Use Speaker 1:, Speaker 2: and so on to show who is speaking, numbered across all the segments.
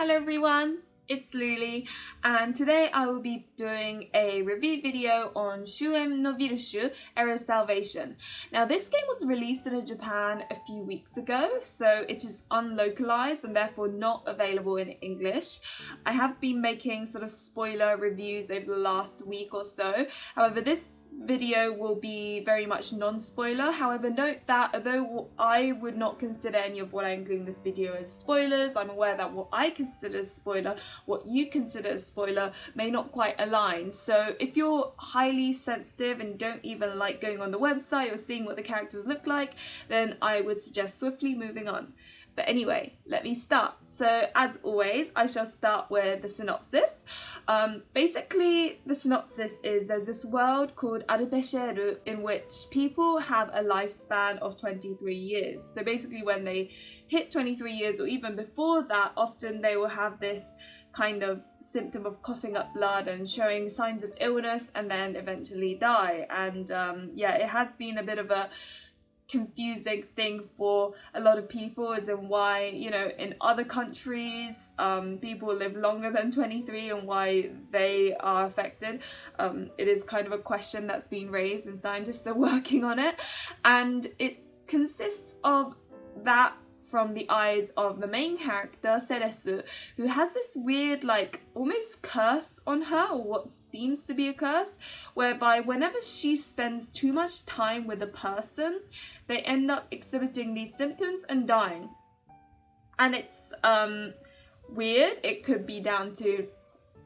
Speaker 1: Hello everyone, it's Luli, and today I will be doing a review video on Shuuen noヴィルシュ, ErroR Salvation. Now this game was released in Japan a few weeks ago, so it is unlocalized and therefore not available in English. I have been making sort of spoiler reviews over the last week or so. However, this video will be very much non-spoiler. However, note that although I would not consider any of what I include in this video as spoilers, I'm aware that what I consider as spoiler, what you consider as spoiler, may not quite align. So if you're highly sensitive and don't even like going on the website or seeing what the characters look like, then I would suggest swiftly moving on. But anyway, let me start. So as always, I shall start with the synopsis. Basically, the synopsis is there's this world called Virche in which people have a lifespan of 23 years. So basically when they hit 23 years or even before that, often they will have this kind of symptom of coughing up blood and showing signs of illness and then eventually die. And yeah, it has been a bit of a confusing thing for a lot of people, as in why, you know, in other countries people live longer than 23 and why they are affected. It is kind of a question that's been raised and scientists are working on it, and it consists of that from the eyes of the main character, Ceresu, who has this weird, like, almost curse on her, or what seems to be a curse, whereby whenever she spends too much time with a person, they end up exhibiting these symptoms and dying. And it's weird. It could be down to,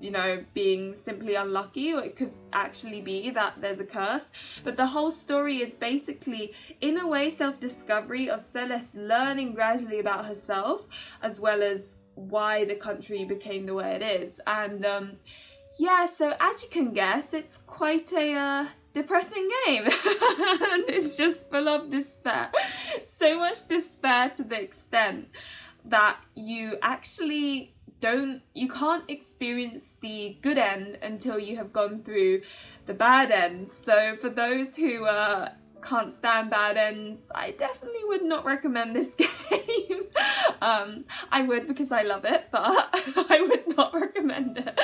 Speaker 1: you know, being simply unlucky, or it could actually be that there's a curse. But the whole story is basically, in a way, self-discovery of Celeste learning gradually about herself, as well as why the country became the way it is. And yeah, so as you can guess, it's quite a depressing game. And it's just full of despair. So much despair to the extent that you actually you can't experience the good end until you have gone through the bad end. So for those who can't stand bad ends, I definitely would not recommend this game. I would because I love it, but I would not recommend it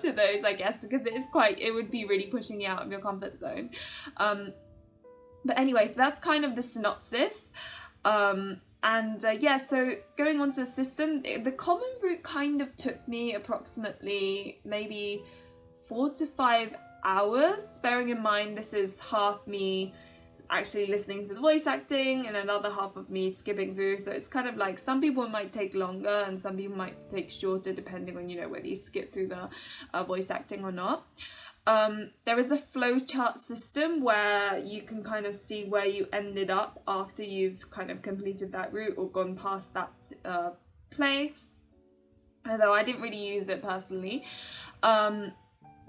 Speaker 1: to those, I guess, because it would be really pushing you out of your comfort zone. But anyway, so that's kind of the synopsis. And yeah, so going on to the system, the common route kind of took me approximately maybe 4 to 5 hours, bearing in mind this is half me actually listening to the voice acting and another half of me skipping through. So it's kind of like some people might take longer and some people might take shorter, depending on, you know, whether you skip through the voice acting or not. There is a flowchart system where you can kind of see where you ended up after you've kind of completed that route or gone past that place, although I didn't really use it personally.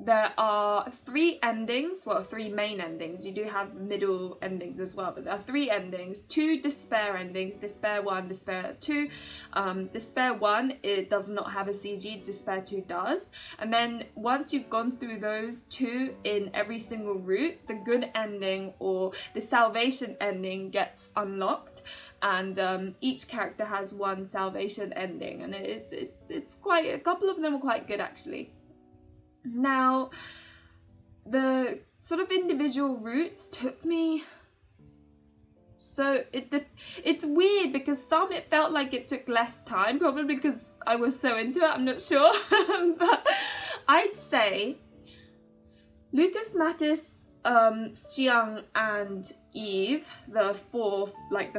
Speaker 1: There are 3 endings, well, 3 main endings. You do have middle endings as well, but there are 3 endings, 2 despair endings, Despair 1, Despair 2. Despair 1, it does not have a CG, Despair 2 does. And then once you've gone through those 2 in every single route, the good ending or the salvation ending gets unlocked. And each character has 1 salvation ending, and it's quite, a couple of them are quite good actually. Now, the sort of individual routes took me, so it's weird because some it felt like it took less time, probably because I was so into it, I'm not sure. But I'd say Lucas, Mattis, Xiang and Eve, the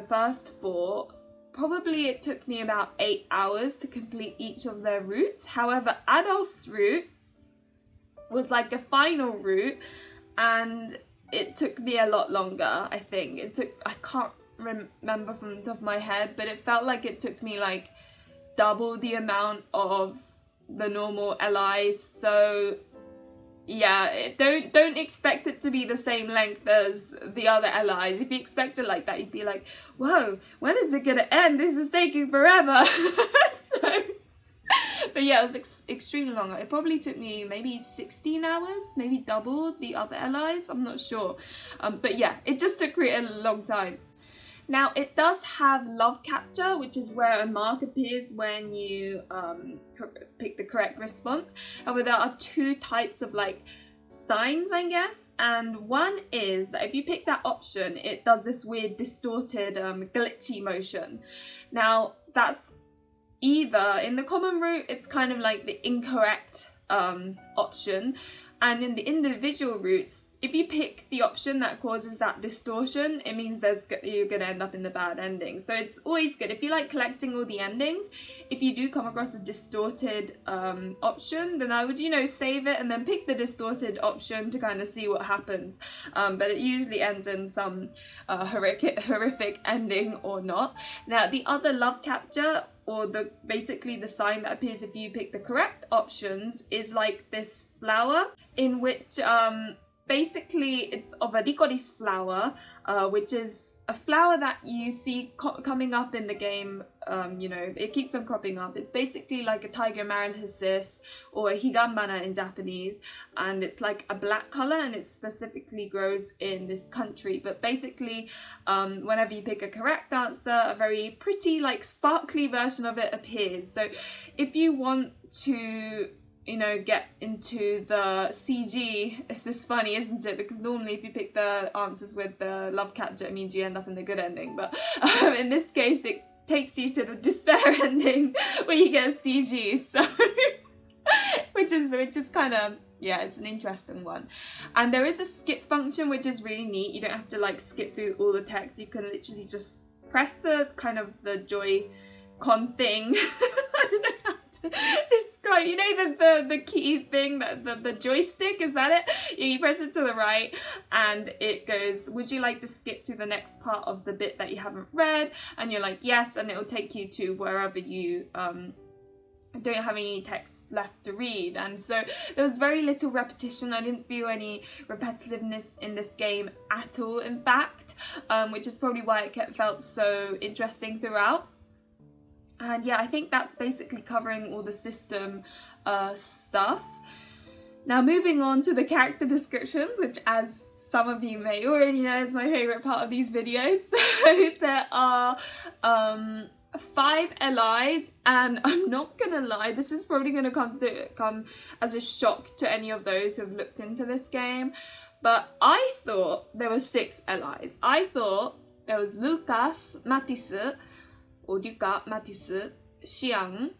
Speaker 1: first 4, probably it took me about 8 hours to complete each of their routes. However, Adolf's route was like a final route, and it took me a lot longer. I think I can't remember from the top of my head, but it felt like it took me like double the amount of the normal LIs. So yeah, don't expect it to be the same length as the other LIs. If you expect it like that, you'd be like, whoa, when is it gonna end? This is taking forever. So but yeah, it was extremely long. It probably took me maybe 16 hours, maybe double the other LIs, I'm not sure. But yeah, it just took really a long time. Now it does have love capture, which is where a mark appears when you pick the correct response. However, there are two types of like signs, I guess, and one is that if you pick that option, it does this weird distorted glitchy motion. Now that's either in the common route, it's kind of like the incorrect option, and in the individual routes, if you pick the option that causes that distortion, it means you're going to end up in the bad ending. So it's always good. If you like collecting all the endings, if you do come across a distorted option, then I would, save it and then pick the distorted option to kind of see what happens. But it usually ends in some horrific ending or not. Now, the other love capture, or basically the sign that appears if you pick the correct options, is like this flower in which basically it's of a licorice flower, which is a flower that you see coming up in the game. It keeps on cropping up. It's basically like a tiger maritasis or a higambana in Japanese, and it's like a black color, and it specifically grows in this country. But basically, whenever you pick a correct answer, a very pretty, like sparkly version of it appears. So if you want to get into the CG, it's just funny, isn't it? Because normally if you pick the answers with the love capture, it means you end up in the good ending. But in this case, it takes you to the despair ending where you get CG. So which is kind of, yeah, it's an interesting one. And there is a skip function, which is really neat. You don't have to like skip through all the text. You can literally just press the kind of the Joy-Con thing. I don't know how to describe, the key thing, that the joystick, is that it? You press it to the right and it goes, would you like to skip to the next part of the bit that you haven't read? And you're like, yes, and it will take you to wherever you don't have any text left to read. And so there was very little repetition. I didn't feel any repetitiveness in this game at all, in fact, which is probably why it felt so interesting throughout. And yeah, I think that's basically covering all the system stuff. Now moving on to the character descriptions, which, as some of you may already know, is my favourite part of these videos. So there are 5 LIs, and I'm not gonna lie, this is probably gonna come as a shock to any of those who've looked into this game, but I thought there were 6 LIs. I thought there was Lucas, Matisse, or Luca, Matisse, Xiang,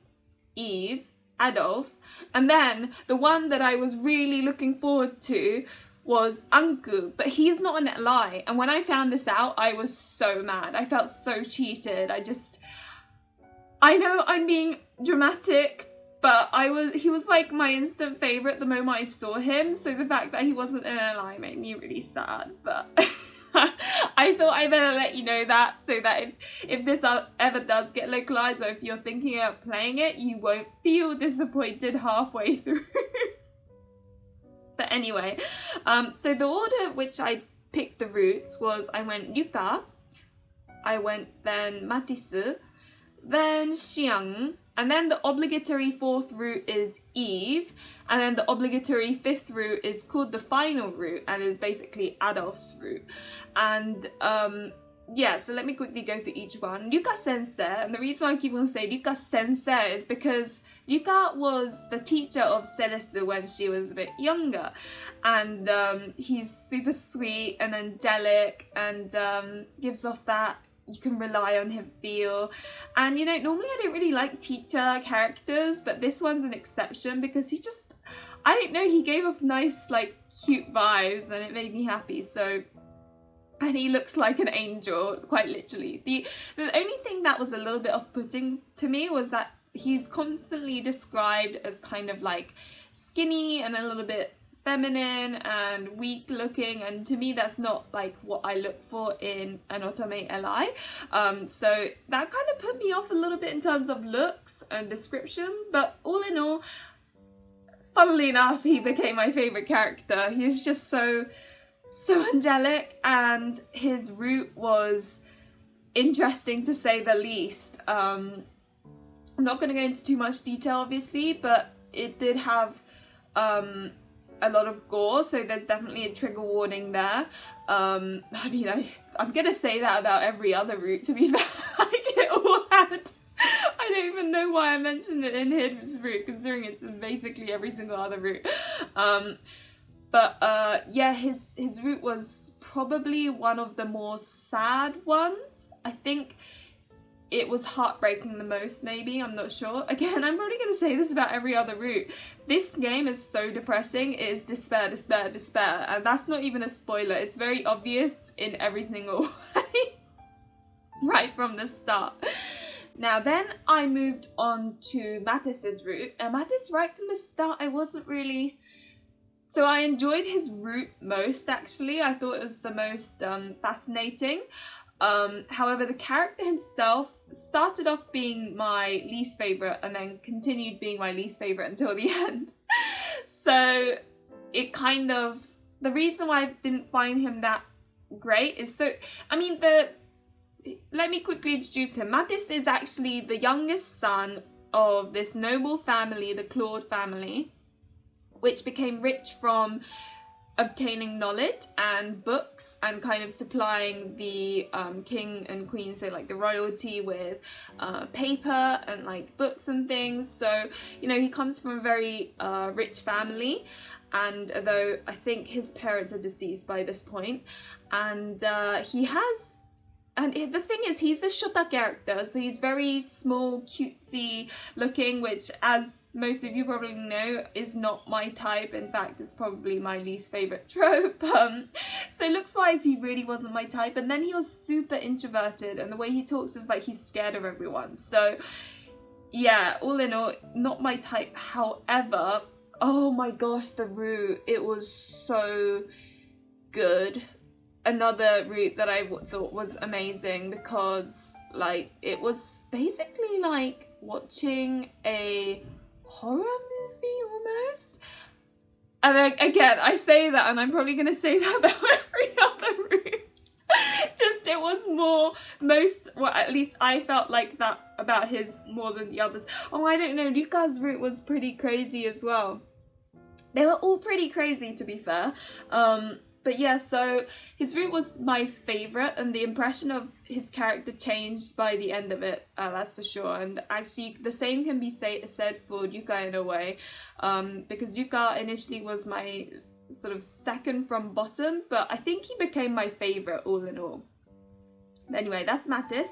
Speaker 1: Eve, Adolf, and then the one that I was really looking forward to was Anku, but he's not an LI. And when I found this out, I was so mad. I felt so cheated. I know I'm being dramatic, but he was like my instant favourite the moment I saw him, so the fact that he wasn't an LI made me really sad, but I thought I better let you know that, so that if this ever does get localized, or if you're thinking about playing it, you won't feel disappointed halfway through. But anyway, so the order which I picked the routes was, I went Yuka, I went then Matisse, then Xiang, and then the obligatory 4th route is Eve, and then the obligatory 5th route is called the final route, and is basically Adolf's route. And yeah, so let me quickly go through each one. Yuka Sensei, and the reason I keep on saying Yuka Sensei is because Yuka was the teacher of Celeste when she was a bit younger, and he's super sweet and angelic, and gives off that you can rely on him feel. And normally I don't really like teacher characters, but this one's an exception because he just, I don't know, he gave off nice, like, cute vibes, and it made me happy. So, and he looks like an angel, quite literally. The only thing that was a little bit off-putting to me was that he's constantly described as kind of like skinny and a little bit feminine and weak looking, and to me that's not like what I look for in an otome LI. So that kind of put me off a little bit in terms of looks and description, but all in all, funnily enough, he became my favourite character. He was just so angelic, and his route was interesting to say the least. I'm not going to go into too much detail obviously, but it did have a lot of gore, so there's definitely a trigger warning there. I mean, I'm gonna say that about every other route, to be fair. Like, it all had... I don't even know why I mentioned it in his route, considering it's in basically every single other route. Yeah, his route was probably one of the more sad ones. I think it was heartbreaking the most, maybe, I'm not sure. Again, I'm probably going to say this about every other route. This game is so depressing. It is despair, despair, despair. And that's not even a spoiler. It's very obvious in every single way. Right from the start. Now then I moved on to Mattis's route. And Mattis, right from the start, I wasn't really... So I enjoyed his route most, actually. I thought it was the most fascinating. However, the character himself started off being my least favourite and then continued being my least favourite until the end. So it kind of... The reason why I didn't find him that great is so... I mean, let me quickly introduce him. Mattis is actually the youngest son of this noble family, the Claude family, which became rich from obtaining knowledge and books and kind of supplying the king and queen, so like the royalty, with paper and like books and things. So, you know, he comes from a very rich family, and although I think his parents are deceased by this point, and he has... And the thing is, he's a Shota character, so he's very small, cutesy looking, which, as most of you probably know, is not my type. In fact, it's probably my least favourite trope. So looks-wise, he really wasn't my type. And then he was super introverted, and the way he talks is like he's scared of everyone. So, yeah, all in all, not my type. However, oh my gosh, the route, it was so good. Another route that I thought was amazing, because like it was basically like watching a horror movie almost. And then, again, I say that and I'm probably going to say that about every other route. Just it was well, at least I felt like that about his more than the others. Oh, I don't know, Luca's route was pretty crazy as well. They were all pretty crazy, to be fair. But yeah, so his route was my favourite, and the impression of his character changed by the end of it, that's for sure. And actually, the same can be said for Yuka in a way, because Yuka initially was my sort of second from bottom, but I think he became my favourite all in all. Anyway, that's Mattis.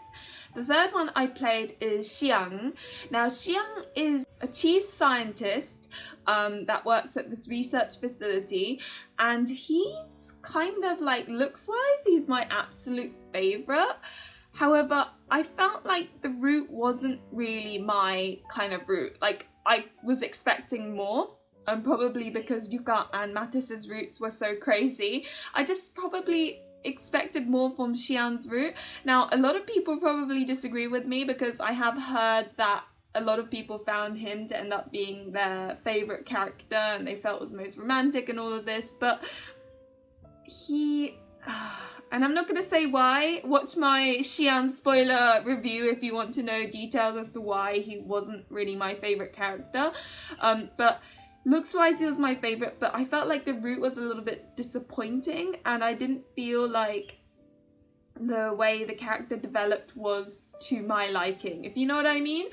Speaker 1: The third one I played is Shuuen. Now, Shuuen is a chief scientist that works at this research facility, and he's kind of like, looks-wise, he's my absolute favourite. However, I felt like the route wasn't really my kind of route. Like, I was expecting more, and probably because Yuka and Mattis's routes were so crazy, I just probably expected more from Shuen's route. Now, a lot of people probably disagree with me, because I have heard that a lot of people found him to end up being their favourite character, and they felt was most romantic and all of this, but he... and I'm not going to say why. Watch my Shuuen spoiler review if you want to know details as to why he wasn't really my favourite character. But looks-wise, he was my favourite, but I felt like the route was a little bit disappointing, and I didn't feel like the way the character developed was to my liking, if you know what I mean.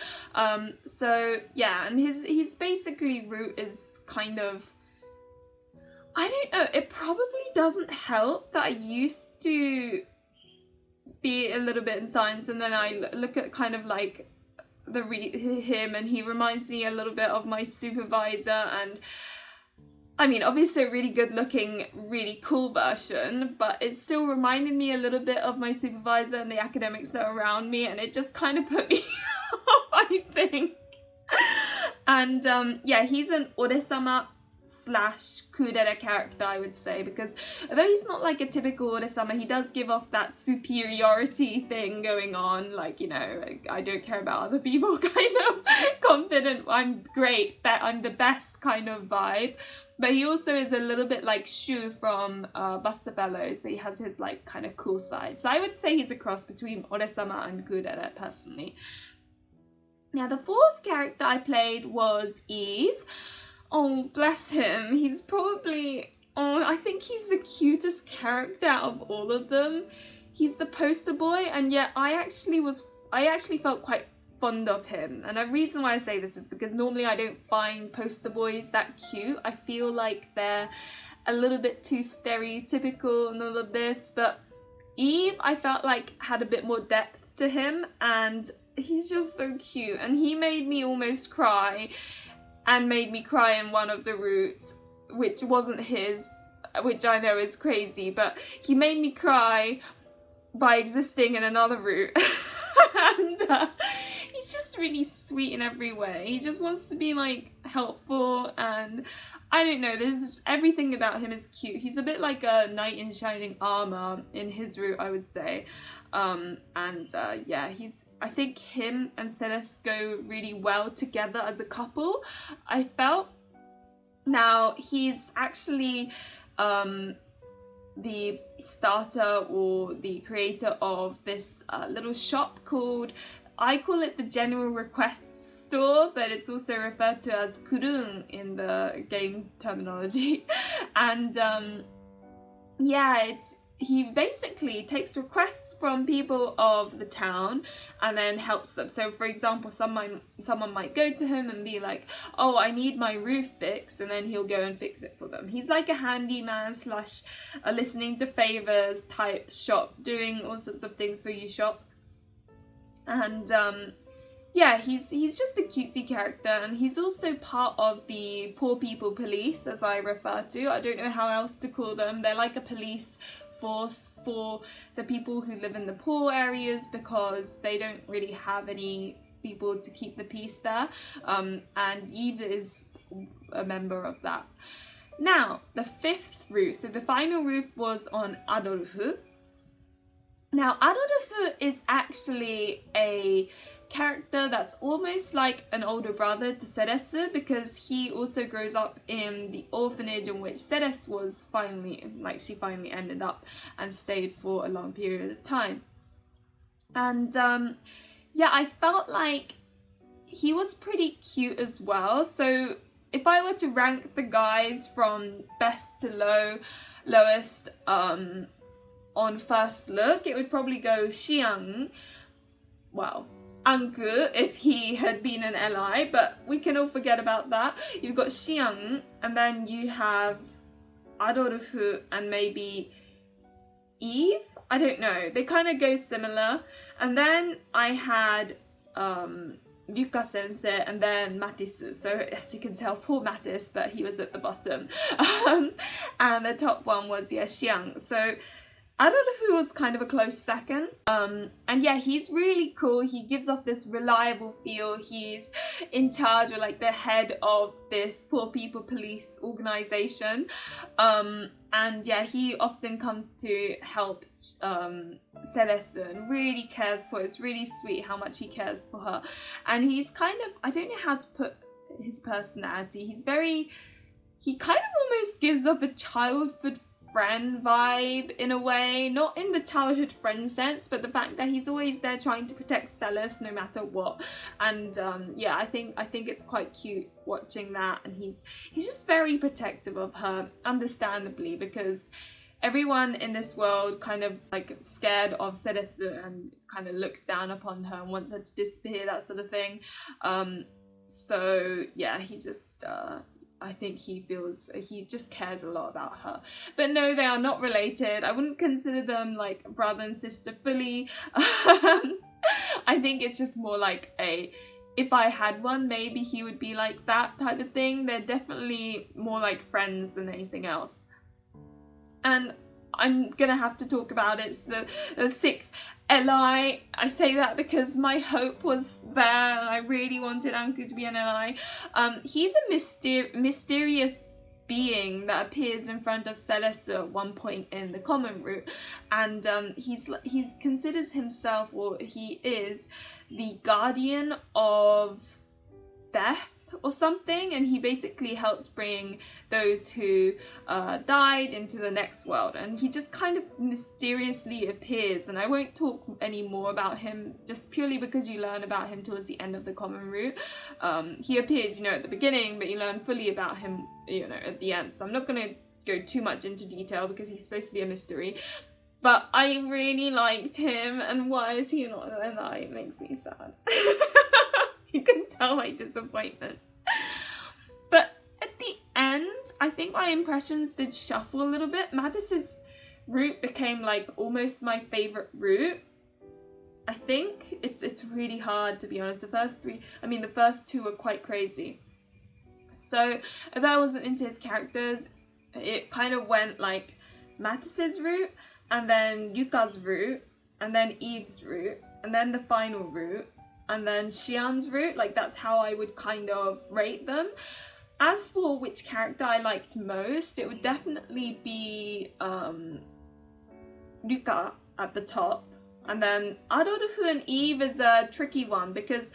Speaker 1: So yeah, and his basically route is kind of... I don't know, it probably doesn't help that I used to be a little bit in science, and then I look at kind of like him, and he reminds me a little bit of my supervisor, and I mean, obviously a really good looking, really cool version, but it still reminded me a little bit of my supervisor and the academics that are around me, and it just kind of put me off, I think. And yeah, he's an ore-sama / kudera character, I would say, because although he's not like a typical ore-sama, he does give off that superiority thing going on, like, you know, I don't care about other people kind of confident, I'm great, I'm the best kind of vibe. But he also is a little bit like Shu from Buster Fellows, so he has his like kind of cool side. So I would say he's a cross between ore-sama and kudera personally. Now the fourth character I played was Eve. Oh, bless him. He's probably, oh, I think he's the cutest character out of all of them. He's the poster boy, and yet I actually felt quite fond of him. And the reason why I say this is because normally I don't find poster boys that cute. I feel like they're a little bit too stereotypical and all of this, but Eve, I felt like had a bit more depth to him, and he's just so cute, and he made me almost cry, and made me cry in one of the routes, which wasn't his, which I know is crazy, but he made me cry by existing in another route. And he's just really sweet in every way. He just wants to be like helpful, and I don't know, there's just everything about him is cute. He's a bit like a knight in shining armor in his route, I would say. Yeah, I think him and Celeste go really well together as a couple, I felt. Now, he's actually the starter or the creator of this little shop called, I call it the General Request Store, but it's also referred to as kurun in the game terminology. And yeah, he basically takes requests from people of the town and then helps them. So for example, someone might go to him and be like, oh, I need my roof fixed, and then he'll go and fix it for them. He's like a handyman slash a listening to favors type shop, doing all sorts of things for you shop. And yeah, he's just a cutie character, and he's also part of the poor people police, as I refer to. I don't know how else to call them. They're like a police force for the people who live in the poor areas, because they don't really have any people to keep the peace there. And Eve is a member of that. Now, the fifth roof, so the final roof was on Adolfu. Now, Adolfu is actually a character that's almost like an older brother to Ceres, because he also grows up in the orphanage in which Ceres was she finally ended up and stayed for a long period of time. And yeah, I felt like he was pretty cute as well. So if I were to rank the guys from best to lowest on first look, it would probably go Xiang, well, Anku if he had been an ally, but we can all forget about that. You've got Xiang, and then you have Adolfu and maybe Eve? I don't know. They kind of go similar. And then I had Yuka sensei and then Matisse. So as you can tell, poor Matisse, but he was at the bottom. And the top one was, yeah, Xiang. So Adolfu was kind of a close second. And yeah, he's really cool. He gives off this reliable feel. He's in charge, or like the head of this poor people police organization. And yeah, he often comes to help Celeste and really cares for her. It's really sweet how much he cares for her. And he's kind of, I don't know how to put his personality. He kind of almost gives off a childhood friend vibe in a way, not in the childhood friend sense, but the fact that he's always there trying to protect Celeste no matter what. And yeah, I think it's quite cute watching that, and he's just very protective of her, understandably, because everyone in this world kind of like scared of Celeste and kind of looks down upon her and wants her to disappear, that sort of thing. So yeah, he just I think he just cares a lot about her. But no, they are not related. I wouldn't consider them like brother and sister fully. I think it's just more like if I had one, maybe he would be like that type of thing. They're definitely more like friends than anything else. And I'm gonna have to talk about it. It's the sixth ally. I say that because my hope was there and I really wanted Anku to be an ally. He's a mysterious being that appears in front of Celeste at one point in the common route, and he considers himself, or he is the guardian of death or something, and he basically helps bring those who died into the next world, and he just kind of mysteriously appears, and I won't talk any more about him just purely because you learn about him towards the end of the common route. He appears, you know, at the beginning, but you learn fully about him, you know, at the end, so I'm not going to go too much into detail because he's supposed to be a mystery. But I really liked him, and why is he not alive? It makes me sad. You can tell my disappointment. But at the end, I think my impressions did shuffle a little bit. Mattis's route became like almost my favourite route. I think it's really hard, to be honest. The first two were quite crazy. So if I wasn't into his characters, it kind of went like Mattis's route, and then Yuka's route, and then Eve's route, and then the final route, and then Xian's route. Like, that's how I would kind of rate them. As for which character I liked most, it would definitely be Yuka at the top, and then Adolfu and Eve is a tricky one, because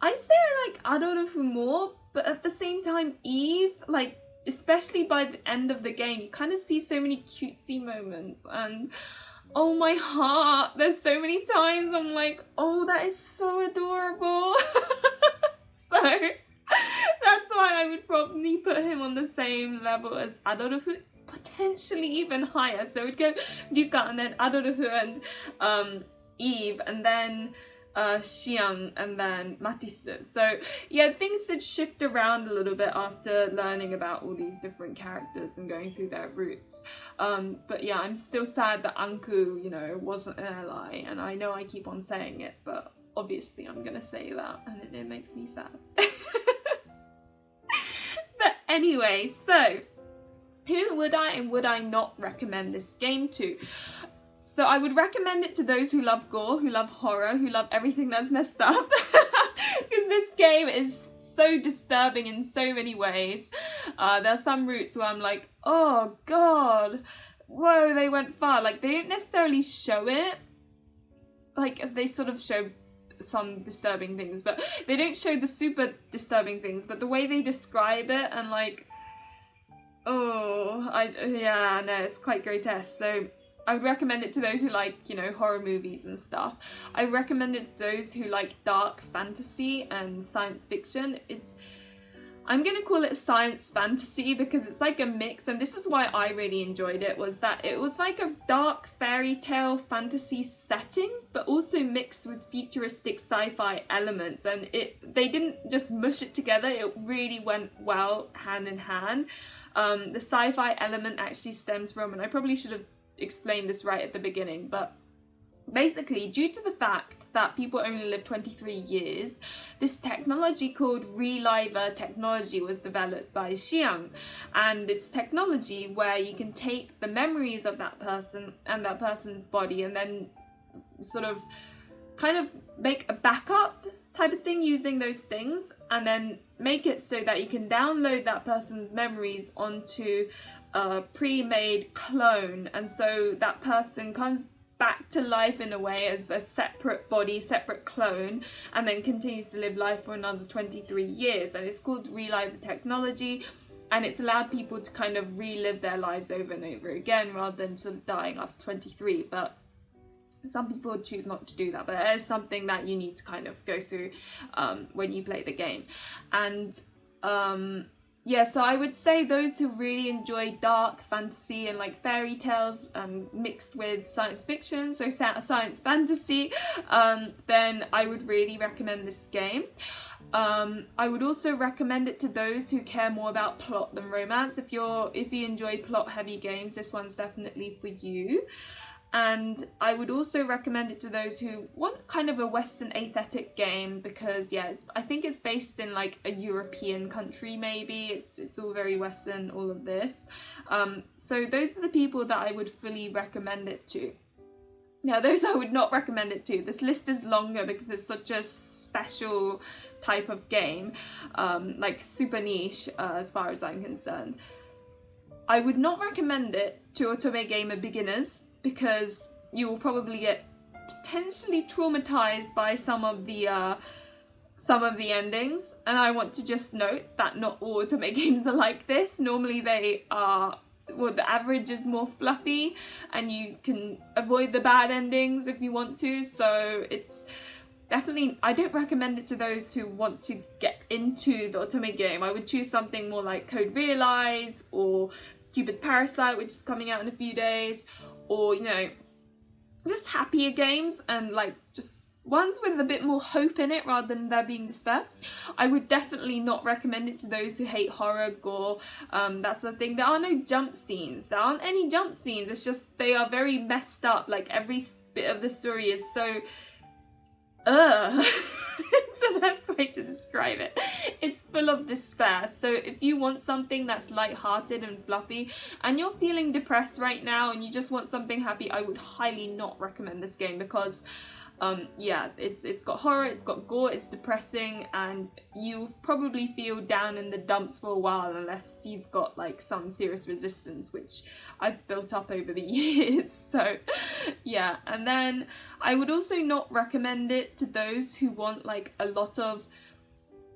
Speaker 1: I'd say I like Adolfu more, but at the same time Eve, like, especially by the end of the game, you kind of see so many cutesy moments, and oh my heart, there's so many times I'm like, oh, that is so adorable. So that's why I would probably put him on the same level as Adolfu, potentially even higher. So we'd go Yuka, and then Adolfu and Eve, and then Xian, and then Matisse. So yeah, things did shift around a little bit after learning about all these different characters and going through their routes. But yeah, I'm still sad that Anku, you know, wasn't an ally, and I know I keep on saying it, but obviously I'm gonna say that, and it makes me sad. But anyway, so who would I and would I not recommend this game to? So I would recommend it to those who love gore, who love horror, who love everything that's messed up. Because this game is so disturbing in so many ways. There are some routes where I'm like, oh god, whoa, they went far. Like, they don't necessarily show it. Like, they sort of show some disturbing things, but they don't show the super disturbing things, but the way they describe it, and like, oh, it's quite grotesque. So I would recommend it to those who like, you know, horror movies and stuff. I recommend it to those who like dark fantasy and science fiction. I'm gonna call it science fantasy because it's like a mix, and this is why I really enjoyed it, was that it was like a dark fairy tale fantasy setting, but also mixed with futuristic sci-fi elements, and they didn't just mush it together, it really went well hand in hand. The sci-fi element actually stems from, and I probably should have explained this right at the beginning, but basically, due to the fact that people only live 23 years, this technology called Reliver technology was developed by Xian, and it's technology where you can take the memories of that person and that person's body and then sort of kind of make a backup type of thing using those things, and then make it so that you can download that person's memories onto a pre-made clone, and so that person comes back to life in a way as a separate body, separate clone, and then continues to live life for another 23 years. And it's called Relive Technology, and it's allowed people to kind of relive their lives over and over again rather than sort of dying after 23. But some people choose not to do that, but it is something that you need to kind of go through when you play the game. And yeah, so I would say those who really enjoy dark fantasy and like fairy tales and mixed with science fiction, so science fantasy, then I would really recommend this game. I would also recommend it to those who care more about plot than romance. If you enjoy plot heavy games, this one's definitely for you. And I would also recommend it to those who want kind of a Western aesthetic game, because yeah, I think it's based in like a European country maybe. It's all very Western, all of this. So those are the people that I would fully recommend it to. Now, those I would not recommend it to. This list is longer because it's such a special type of game, like super niche as far as I'm concerned. I would not recommend it to otome gamer beginners, because you will probably get potentially traumatized by some of the some of the endings, and I want to just note that not all otome games are like this. Normally they are, well, the average is more fluffy and you can avoid the bad endings if you want to, so it's definitely, I don't recommend it to those who want to get into the otome game. I would choose something more like Code Realize or Cupid Parasite, which is coming out in a few days, or, you know, just happier games and like just ones with a bit more hope in it rather than there being despair. I would definitely not recommend it to those who hate horror, gore, that sort of thing. There are no jump scenes. There aren't any jump scenes. It's just they are very messed up. Like every bit of the story is so it's the best way to describe it. It's full of despair. So if you want something that's light-hearted and fluffy and you're feeling depressed right now and you just want something happy, I would highly not recommend this game because yeah, it's got horror, it's got gore, it's depressing, and you probably feel down in the dumps for a while unless you've got like some serious resistance, which I've built up over the years. So yeah, and then I would also not recommend it to those who want like a lot of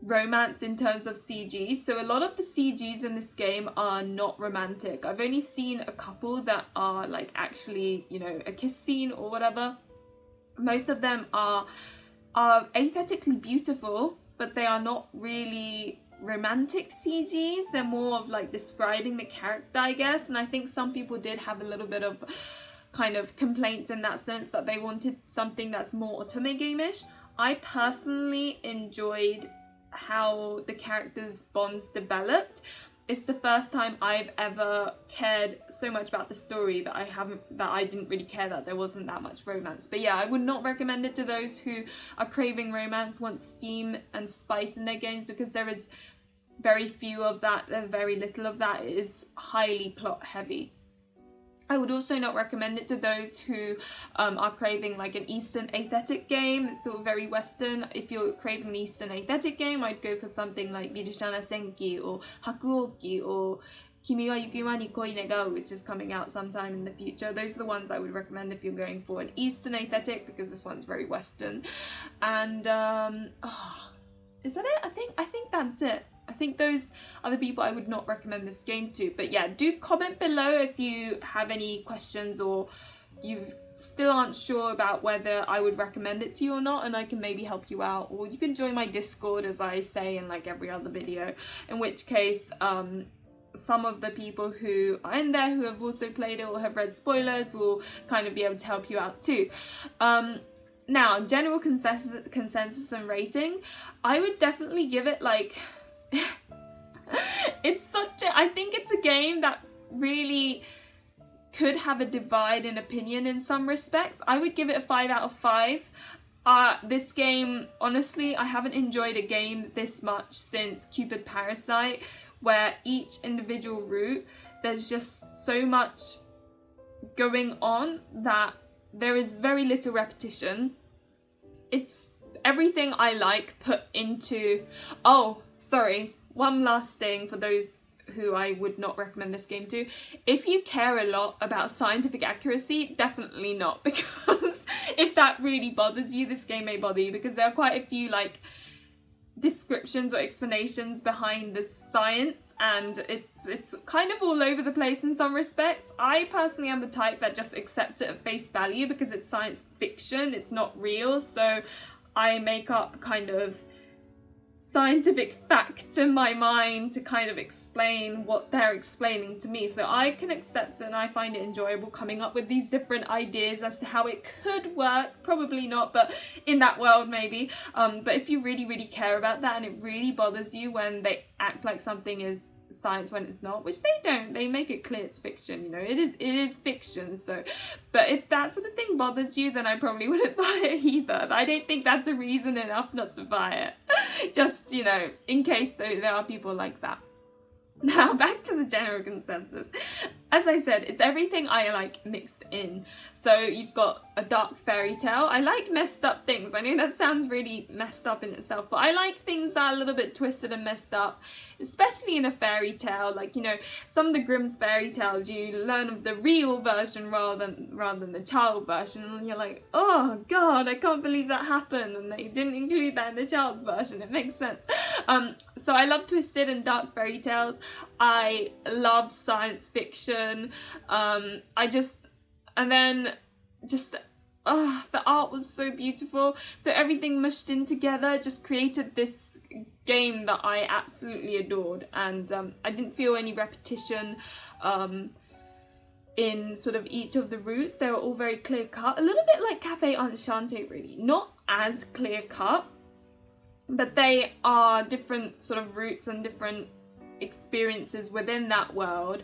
Speaker 1: romance in terms of CG. So a lot of the CGs in this game are not romantic. I've only seen a couple that are like actually, you know, a kiss scene or whatever. Most of them are aesthetically beautiful, but they are not really romantic CGs. They're more of like describing the character, I guess. And I think some people did have a little bit of kind of complaints in that sense, that they wanted something that's more otome game-ish. I personally enjoyed how the characters' bonds developed. It's the first time I've ever cared so much about the story that I didn't really care that there wasn't that much romance. But yeah, I would not recommend it to those who are craving romance, want steam and spice in their games, because there is very few of that, very little of that. It is highly plot heavy. I would also not recommend it to those who are craving like an Eastern aesthetic game. It's all very Western. If you're craving an Eastern aesthetic game, I'd go for something like Virche Evermore or Hakuoki or Kimi wa Yukiwa ni Koi Negau, which is coming out sometime in the future. Those are the ones I would recommend if you're going for an Eastern aesthetic, because this one's very Western. And is that it? I think that's it. I think those are the people I would not recommend this game to. But yeah, do comment below if you have any questions or you still aren't sure about whether I would recommend it to you or not, and I can maybe help you out. Or you can join my Discord, as I say in like every other video, in which case some of the people who are in there who have also played it or have read spoilers will kind of be able to help you out too. Now, general consensus and rating, I would definitely give it like I think it's a game that really could have a divide in opinion in some respects. I would give it a 5 out of 5. This game, honestly, I haven't enjoyed a game this much since Cupid Parasite, where each individual route, there's just so much going on that there is very little repetition. It's everything I like put into... Oh, sorry. One last thing for those who I would not recommend this game to. If you care a lot about scientific accuracy, definitely not, because if that really bothers you, this game may bother you, because there are quite a few like descriptions or explanations behind the science, and it's kind of all over the place in some respects. I personally am the type that just accepts it at face value because it's science fiction, it's not real, so I make up kind of scientific fact in my mind to kind of explain what they're explaining to me. So I can accept it, and I find it enjoyable coming up with these different ideas as to how it could work. Probably not, but in that world maybe. But if you really, really care about that and it really bothers you when they act like something is science when it's not, which they don't, they make it clear it's fiction, you know, it is fiction. So but if that sort of thing bothers you, then I probably wouldn't buy it either. I don't think that's a reason enough not to buy it, just, you know, in case there are people like that. Now back to the general consensus. as I said, it's everything I like mixed in. So you've got a dark fairy tale. I like messed up things. I know that sounds really messed up in itself, but I like things that are a little bit twisted and messed up, especially in a fairy tale. Like, you know, some of the Grimm's fairy tales, you learn of the real version rather than the child version, and you're like, oh god, I can't believe that happened, and they didn't include that in the child's version. It makes sense. So I love twisted and dark fairy tales. I love science fiction. The art was so beautiful. So everything mushed in together just created this game that I absolutely adored, and I didn't feel any repetition in sort of each of the routes. They were all very clear cut, a little bit like Cafe Enchanté, really. Not as clear cut, but they are different sort of routes and different experiences within that world,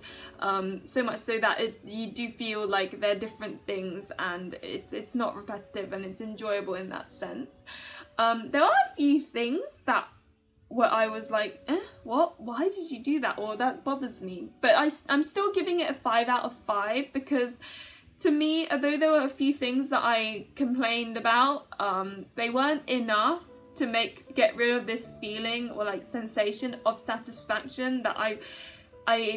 Speaker 1: so much so that you do feel like they're different things, and it's not repetitive and it's enjoyable in that sense. There are a few things that I was like, what? Why did you do that? Or that bothers me. But I'm still giving it a 5 out of 5 because to me, although there were a few things that I complained about, they weren't enough to get rid of this feeling or like sensation of satisfaction that I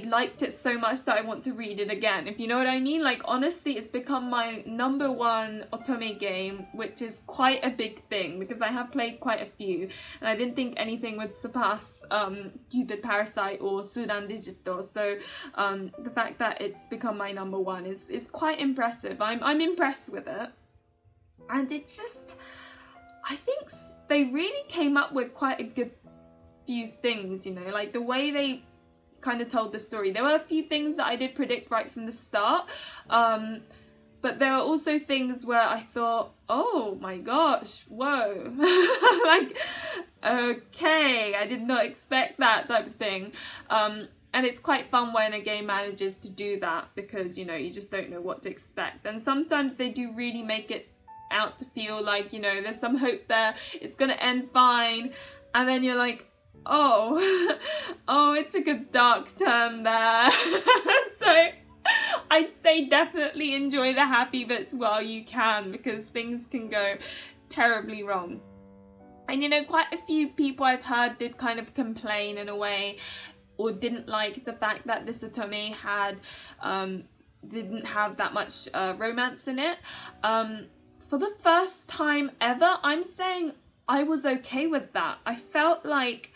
Speaker 1: liked it so much that I want to read it again, if you know what I mean. Like, honestly, it's become my number one otome game, which is quite a big thing because I have played quite a few, and I didn't think anything would surpass Cupid Parasite or Shuuen Digital. So the fact that it's become my number one is quite impressive. I'm impressed with it, and it's just, I think they really came up with quite a good few things, you know, like the way they kind of told the story. There were a few things that I did predict right from the start, but there were also things where I thought, oh my gosh, whoa, like, okay, I did not expect that type of thing. And it's quite fun when a game manages to do that because, you know, you just don't know what to expect. And sometimes they do really make it out to feel like, you know, there's some hope there, it's gonna end fine, and then you're like, oh, it took a dark turn there. So I'd say definitely enjoy the happy bits while you can, because things can go terribly wrong. And, you know, quite a few people I've heard did kind of complain in a way, or didn't like the fact that this otome didn't have that much romance in it. For the first time ever, I'm saying I was okay with that. I felt like,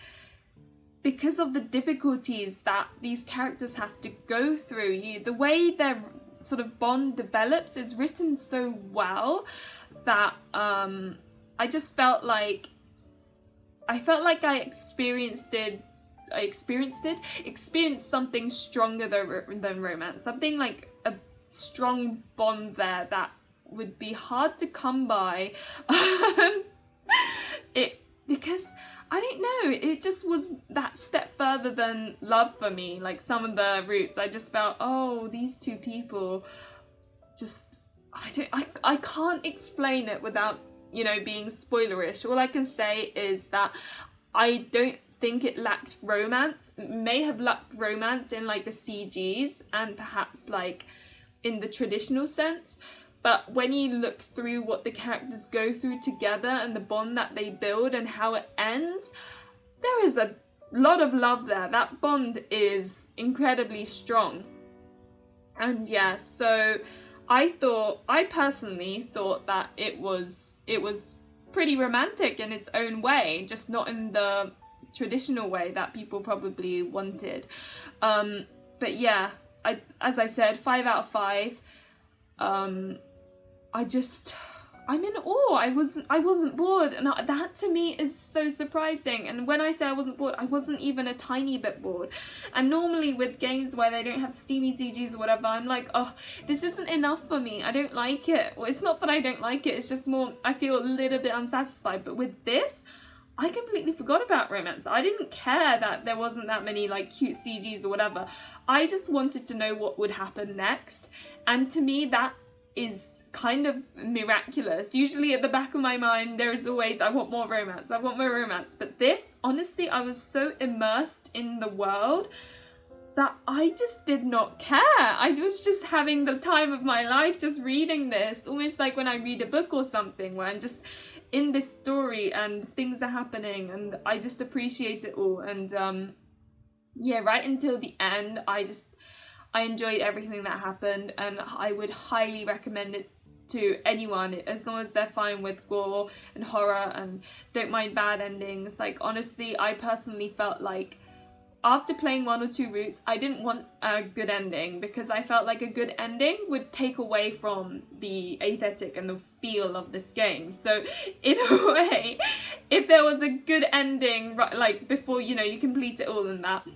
Speaker 1: because of the difficulties that these characters have to go through, the way their sort of bond develops is written so well that I just felt like I experienced something stronger than romance, something like a strong bond there that would be hard to come by. Because I don't know, it just was that step further than love for me. Like, some of the routes, I just felt, oh, these two people just, I can't explain it without, you know, being spoilerish. All I can say is that I don't think it lacked romance. It may have lacked romance in like the CGs and perhaps like in the traditional sense, but when you look through what the characters go through together and the bond that they build and how it ends, there is a lot of love there. That bond is incredibly strong. And yeah, so I personally thought that it was pretty romantic in its own way, just not in the traditional way that people probably wanted. But yeah, as I said, 5 out of 5. I'm in awe. I wasn't bored, and that to me is so surprising. And when I say I wasn't bored, I wasn't even a tiny bit bored. And normally with games where they don't have steamy CGs or whatever, I'm like, oh, this isn't enough for me. I don't like it. Well, it's not that I don't like it, it's just more I feel a little bit unsatisfied. But with this, I completely forgot about romance. I didn't care that there wasn't that many like cute CGs or whatever. I just wanted to know what would happen next. And to me, that is kind of miraculous. Usually at the back of my mind there is always, I want more romance, I want more romance. But this, honestly, I was so immersed in the world that I just did not care. I was just having the time of my life just reading this, almost like when I read a book or something, where I'm just in this story and things are happening and I just appreciate it all. And yeah, right until the end, I enjoyed everything that happened, and I would highly recommend it to anyone, as long as they're fine with gore and horror and don't mind bad endings. Like, honestly, I personally felt like after playing 1 or 2 routes, I didn't want a good ending, because I felt like a good ending would take away from the aesthetic and the feel of this game. So in a way, if there was a good ending, like before, you know, you complete it all and that,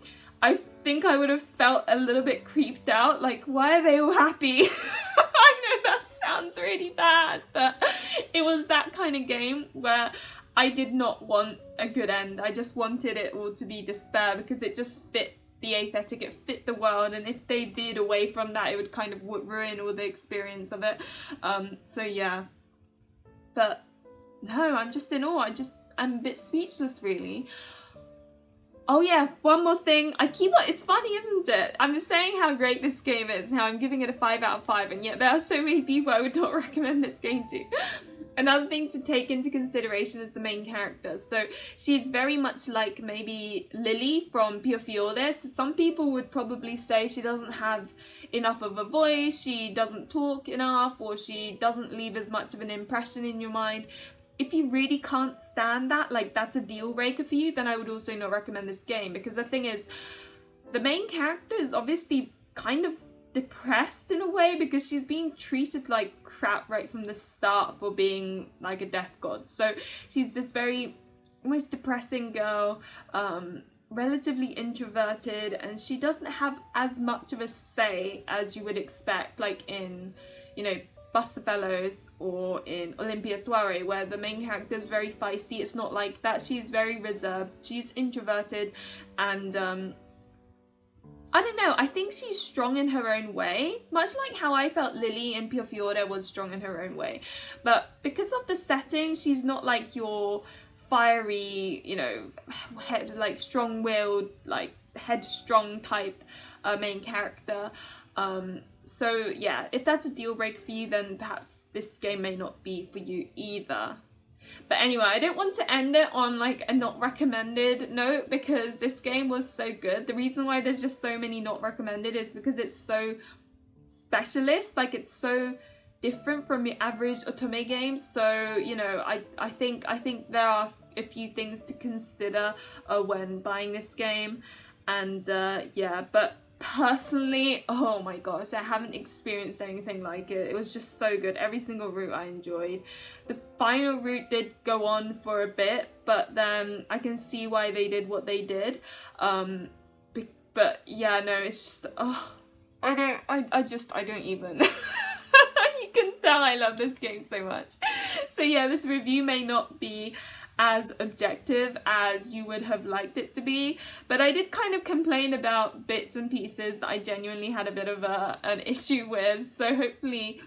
Speaker 1: I think I would have felt a little bit creeped out, like, why are they all happy? I know that sounds really bad, but it was that kind of game where I did not want a good end. I just wanted it all to be despair, because it just fit the aesthetic, it fit the world, and if they veered away from that, it would kind of ruin all the experience of it. So yeah, but no, I'm just in awe. I'm a bit speechless, really. Oh yeah, one more thing. It's funny, isn't it? I'm just saying how great this game is, how I'm giving it a 5 out of 5, and yet there are so many people I would not recommend this game to. Another thing to take into consideration is the main character. So she's very much like maybe Lily from Pure Fiores. Some people would probably say she doesn't have enough of a voice, she doesn't talk enough, or she doesn't leave as much of an impression in your mind. If you really can't stand that, like that's a deal breaker for you, then I would also not recommend this game, because the thing is, the main character is obviously kind of depressed in a way, because she's being treated like crap right from the start for being like a death god. So she's this very almost depressing girl, relatively introverted, and she doesn't have as much of a say as you would expect, like in, you know, Fellows or in Olympia Soiree, where the main character is very feisty. It's not like that. She's very reserved, she's introverted, and I don't know, I think she's strong in her own way, much like how I felt Lily in Pure Fiore was strong in her own way. But because of the setting, she's not like your fiery, you know, like strong-willed, like headstrong type main character. So yeah, if that's a deal breaker for you, then perhaps this game may not be for you either. But anyway, I don't want to end it on like a not recommended note, because this game was so good. The reason why there's just so many not recommended is because it's so specialist, like it's so different from your average otome games. So, you know, I think there are a few things to consider when buying this game. And yeah, but personally, oh my gosh, I haven't experienced anything like it. It was just so good. Every single route I enjoyed. The final route did go on for a bit, but then I can see why they did what they did. But yeah, no, it's just, oh, I don't even. You can tell I love this game so much. So yeah, this review may not be as objective as you would have liked it to be, but I did kind of complain about bits and pieces that I genuinely had a bit of an issue with, so hopefully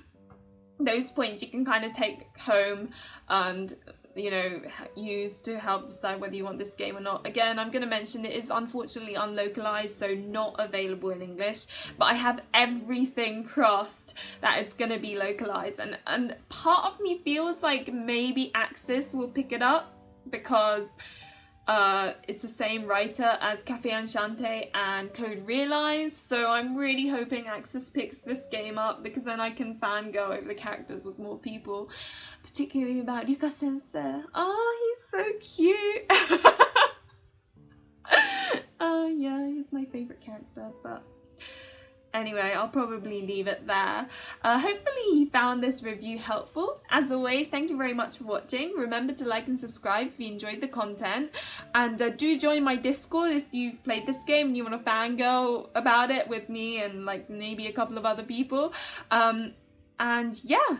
Speaker 1: those points you can kind of take home and, you know, use to help decide whether you want this game or not. Again, I'm going to mention it is unfortunately unlocalized, so not available in English, but I have everything crossed that it's going to be localized, and part of me feels like maybe Axis will pick it up, because it's the same writer as Café Enchanté and Code Realized, so I'm really hoping Axis picks this game up, because then I can fangirl over the characters with more people, particularly about Yuka Sensei. Oh, he's so cute. Yeah, he's my favourite character, but anyway, I'll probably leave it there. Hopefully you found this review helpful. As always, thank you very much for watching. Remember to like and subscribe if you enjoyed the content. And do join my Discord if you've played this game and you want to fangirl about it with me and like maybe a couple of other people. And yeah,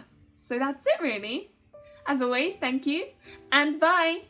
Speaker 1: so that's it really. As always, thank you and bye!